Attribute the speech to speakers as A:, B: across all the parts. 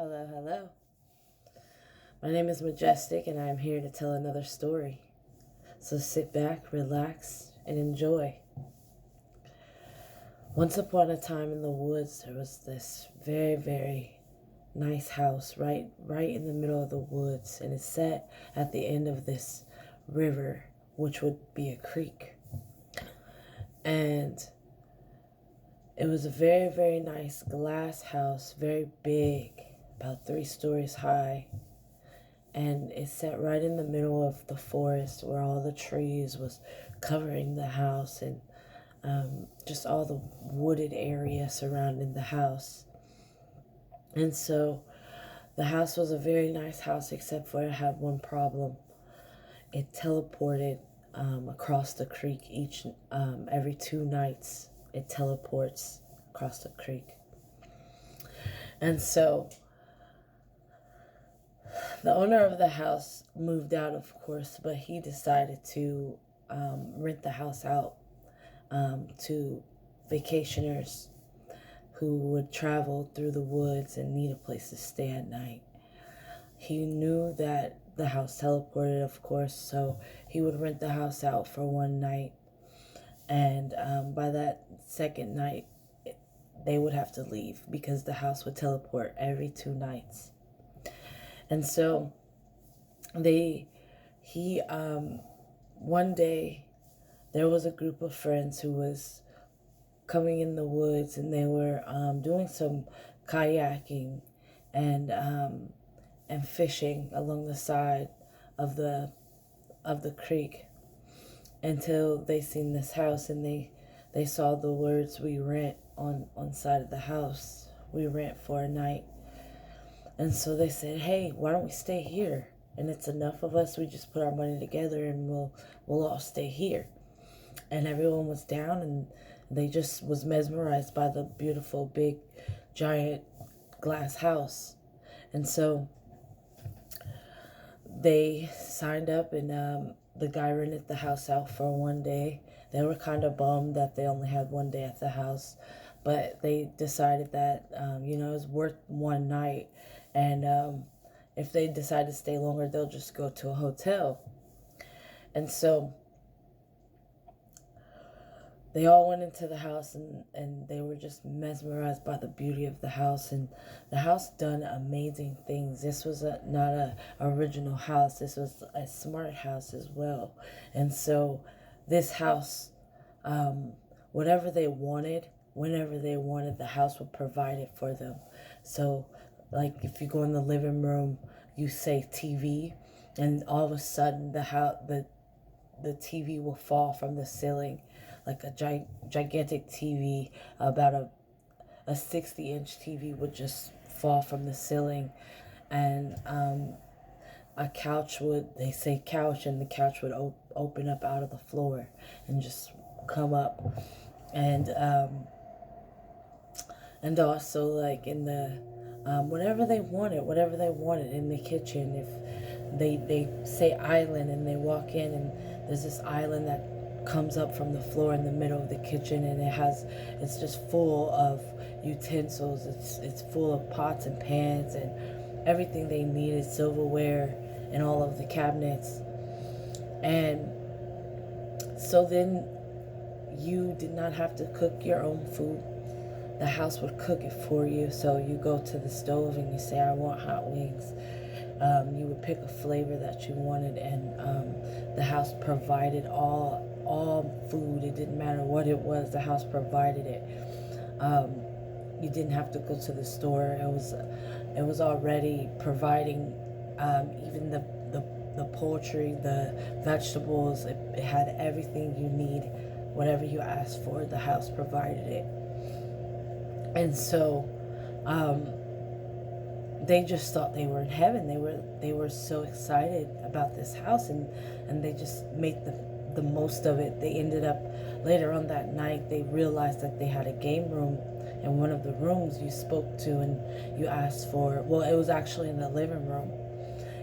A: Hello, hello. My name is Majestic, and I am here to tell another story. So sit back, relax, and enjoy. Once upon a time in the woods, there was this very, very nice house right in the middle of the woods, and it's set at the end of this river, which would be a creek. And it was a very, very nice glass house, very big, about 3 stories high. And it sat right in the middle of the forest where all the trees was covering the house, and just all the wooded area surrounding the house. And so the house was a very nice house, except for it had one problem. It teleported across the creek every 2 nights. It teleports across the creek. And so the owner of the house moved out, of course, but he decided to rent the house out to vacationers who would travel through the woods and need a place to stay at night. He knew that the house teleported, of course, so he would rent the house out for one night. And by that second night, they would have to leave because the house would teleport every 2 nights. And so one day there was a group of friends who was coming in the woods, and they were doing some kayaking and fishing along the side of the creek, until they seen this house, and they saw the words "we rent" on side of the house. We rent for a night. And so they said, "Hey, why don't we stay here? And it's enough of us. We just put our money together, and we'll all stay here." And everyone was down, and they just was mesmerized by the beautiful, big, giant glass house. And so they signed up, and the guy rented the house out for one day. They were kind of bummed that they only had one day at the house, but they decided that it was worth one night. And if they decide to stay longer, they'll just go to a hotel. And so they all went into the house, and they were just mesmerized by the beauty of the house. And the house done amazing things. This was not a original house. This was a smart house as well. And so this house, whatever they wanted, whenever they wanted, the house would provide it for them. So like if you go in the living room, you say TV, and all of a sudden the TV will fall from the ceiling, like a gigantic TV, about a 60-inch TV would just fall from the ceiling. And a couch they say couch, and the couch would open up out of the floor and just come up. And also, like, in the whatever they wanted in the kitchen. If they say island, and they walk in, and there's this island that comes up from the floor in the middle of the kitchen, and it's just full of utensils. It's full of pots and pans and everything they needed, silverware and all of the cabinets. And so then you did not have to cook your own food. The house would cook it for you. So you go to the stove and you say, "I want hot wings." You would pick a flavor that you wanted, and the house provided all food. It didn't matter what it was. The house provided it. You didn't have to go to the store. It was already providing even the poultry, the vegetables. It had everything you need. Whatever you asked for, the house provided it. And so they just thought they were in heaven. They were so excited about this house, and they just made the most of it. They ended up, later on that night, they realized that they had a game room in one of the rooms. You spoke to, and you asked for, well, it was actually in the living room,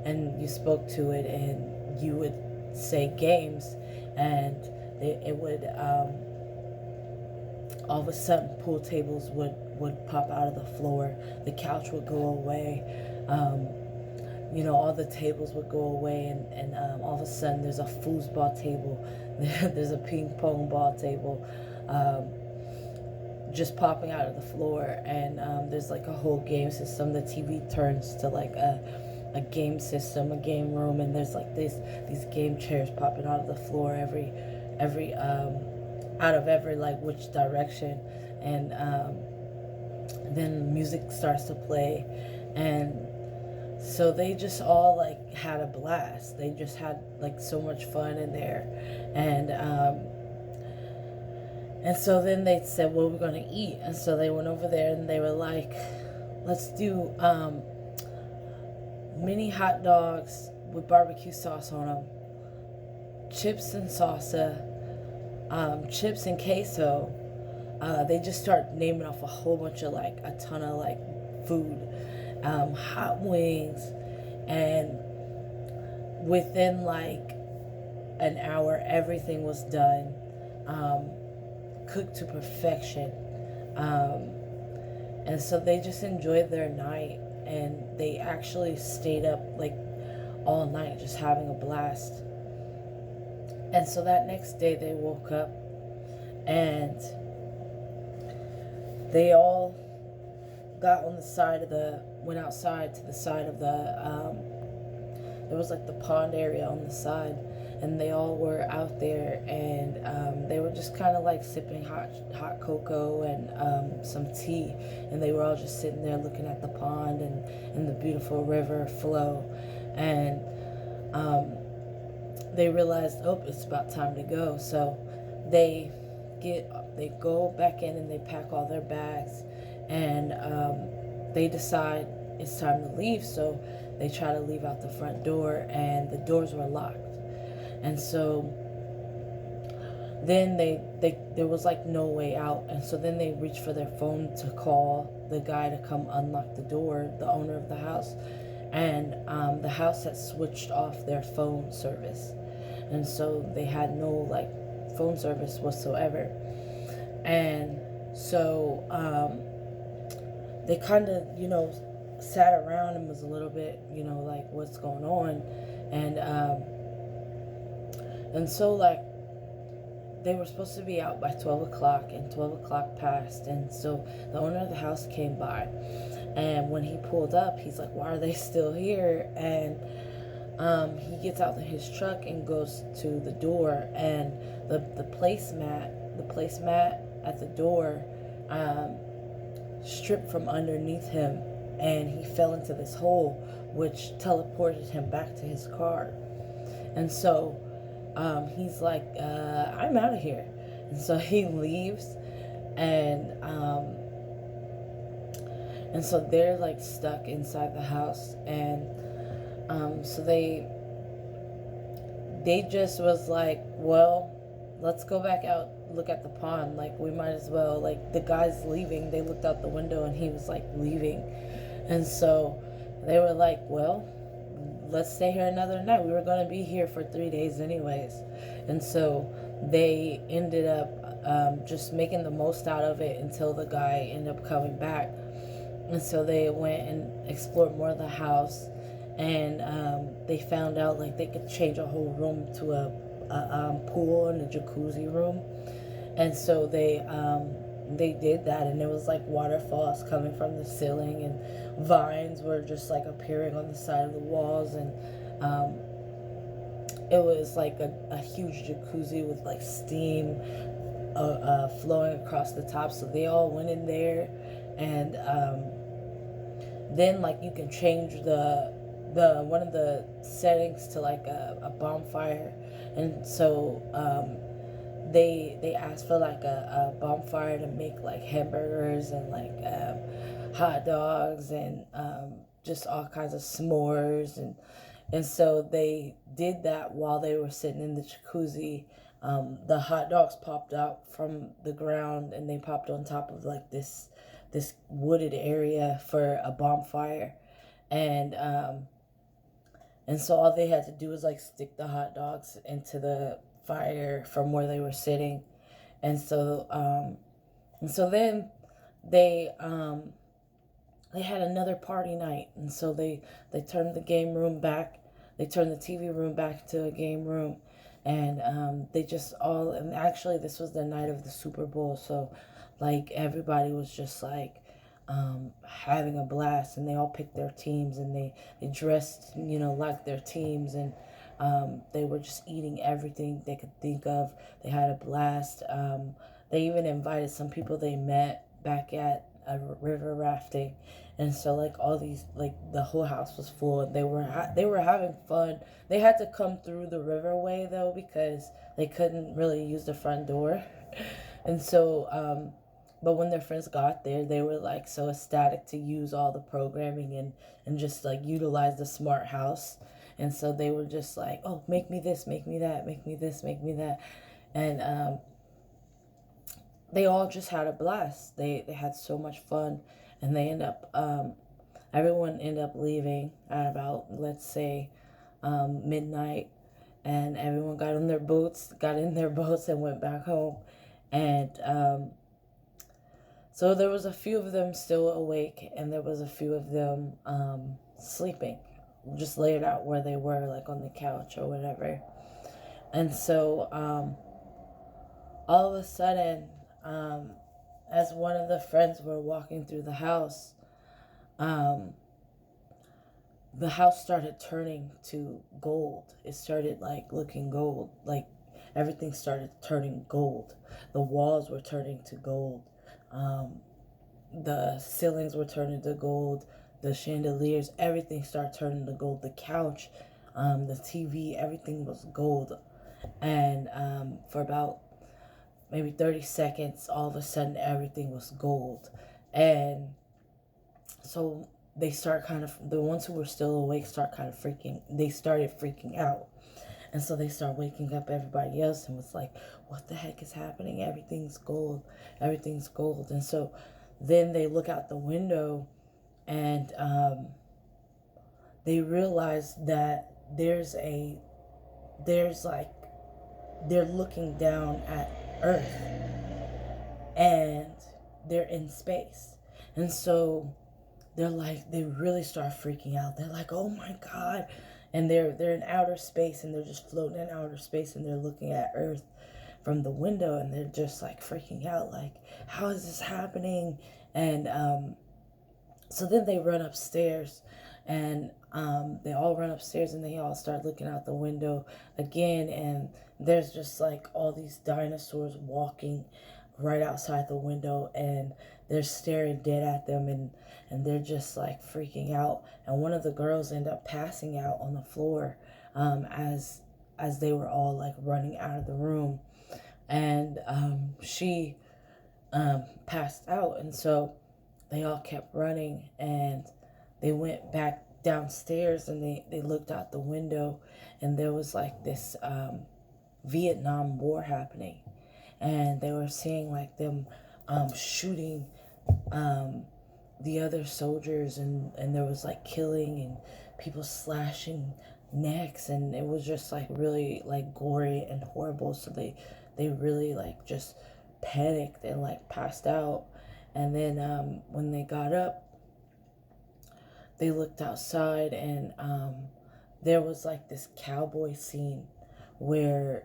A: and you spoke to it, and you would say games, and it would all of a sudden pool tables would would pop out of the floor. The couch would go away. All the tables would go away, and all of a sudden there's a foosball table, there's a ping pong ball table, just popping out of the floor, and there's like a whole game system. The TV turns to like a game system, a game room, and there's like these game chairs popping out of the floor every out of every like which direction, and then music starts to play, and so they just all like had a blast. They just had like so much fun in there, and so then they said, "Well, we're gonna eat," and so they went over there and they were like, "Let's do mini hot dogs with barbecue sauce on them, chips and salsa, chips and queso." They just start naming off a whole bunch of like a ton of like food, hot wings, and within like an hour, everything was done, cooked to perfection, and so they just enjoyed their night, and they actually stayed up like all night just having a blast. And so that next day they woke up and they all got on the side of went outside to the side of there was like the pond area on the side, and they all were out there, and they were just kind of like sipping hot cocoa and some tea, and they were all just sitting there looking at the pond and the beautiful river flow, and they realized, oh, it's about time to go. So they go back in and they pack all their bags, and they decide it's time to leave. So they try to leave out the front door, and the doors were locked. And so then there was like no way out, and so then they reached for their phone to call the guy to come unlock the door, the owner of the house, and the house had switched off their phone service, and so they had no like phone service whatsoever. And so they kind of sat around and was a little bit like, what's going on, and so like they were supposed to be out by 12 o'clock, and 12 o'clock passed, and so the owner of the house came by, and when he pulled up, he's like, why are they still here? And he gets out of his truck and goes to the door, and the placemat at the door stripped from underneath him, and he fell into this hole, which teleported him back to his car. And so he's like, I'm out of here. And so he leaves, and so they're like stuck inside the house, and so they just was like, well, let's go back out, look at the pond, like we might as well, like the guy's leaving. They looked out the window and he was like leaving, and so they were like, well, let's stay here another night. We were going to be here for 3 days anyways. And so they ended up just making the most out of it until the guy ended up coming back. And so they went and explored more of the house, and they found out like they could change a whole room to a pool and a jacuzzi room. And so they did that, and there was like waterfalls coming from the ceiling, and vines were just like appearing on the side of the walls, and it was like a huge jacuzzi with like steam flowing across the top. So they all went in there, and then like you can change the one of the settings to like a bonfire, and so they asked for like a bonfire to make like hamburgers and like hot dogs and just all kinds of s'mores, and so they did that while they were sitting in the jacuzzi. The hot dogs popped out from the ground, and they popped on top of like this wooded area for a bonfire, and so all they had to do was like stick the hot dogs into the fire from where they were sitting. And so then they had another party night, and so they turned the game room back. They turned the TV room back to a game room, and they just all. And actually, this was the night of the Super Bowl, so like everybody was just like having a blast, and they all picked their teams, and they dressed like their teams, and they were just eating everything they could think of. They had a blast. They even invited some people they met back at a river rafting, and so like all these, like the whole house was full, and they were having fun. They had to come through the riverway though, because they couldn't really use the front door. And so but when their friends got there, they were like so ecstatic to use all the programming and just like utilize the smart house. And so they were just like, oh, make me this, make me that, make me this, make me that. And they all just had a blast. They had so much fun, and they end up everyone ended up leaving at about, let's say, midnight, and everyone got in their boats, and went back home. And so there was a few of them still awake, and there was a few of them sleeping, just laid out where they were, like on the couch or whatever. And so all of a sudden, as one of the friends were walking through the house started turning to gold. It started like looking gold, like everything started turning gold. The walls were turning to gold. The ceilings were turning to gold. The chandeliers, everything started turning to gold. The couch, the TV, everything was gold. And for about maybe 30 seconds, all of a sudden everything was gold. And so they start kind of, the ones who were still awake started freaking out. And so they start waking up everybody else and was like, what the heck is happening? Everything's gold. Everything's gold. And so then they look out the window, and they realize that they're looking down at Earth, and they're in space. And so they really start freaking out. They're like, oh my God. And they're in outer space, and they're just floating in outer space, and they're looking at Earth from the window, and they're just like freaking out, like, how is this happening? And so then they run upstairs, and they all run upstairs, and they all start looking out the window again, and there's just like all these dinosaurs walking right outside the window, and they're staring dead at them, and they're just like freaking out. And one of the girls end up passing out on the floor as they were all like running out of the room, and she passed out. And so they all kept running, and they went back downstairs, and they looked out the window, and there was like this Vietnam War happening, and they were seeing like them shooting the other soldiers, and there was like killing and people slashing necks, and it was just like really like gory and horrible. So they really like just panicked and like passed out. And then when they got up, they looked outside, and there was like this cowboy scene where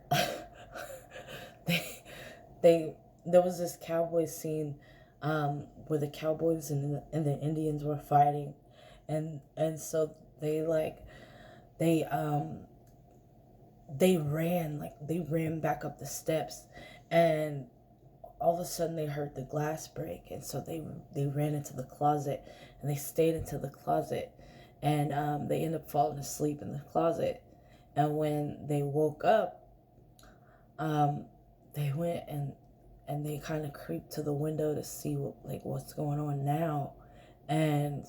A: there was this cowboy scene where the cowboys and the Indians were fighting, and so they ran back up the steps, and all of a sudden they heard the glass break, and so they ran into the closet, and they stayed into the closet, and they ended up falling asleep in the closet. And when they woke up, they went and they kind of creeped to the window to see what's going on now, and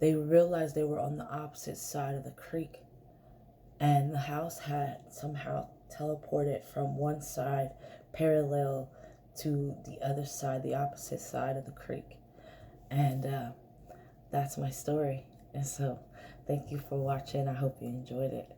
A: they realized they were on the opposite side of the creek, and the house had somehow teleported from one side parallel to the other side, the opposite side of the creek. And that's my story. And so thank you for watching. I hope you enjoyed it.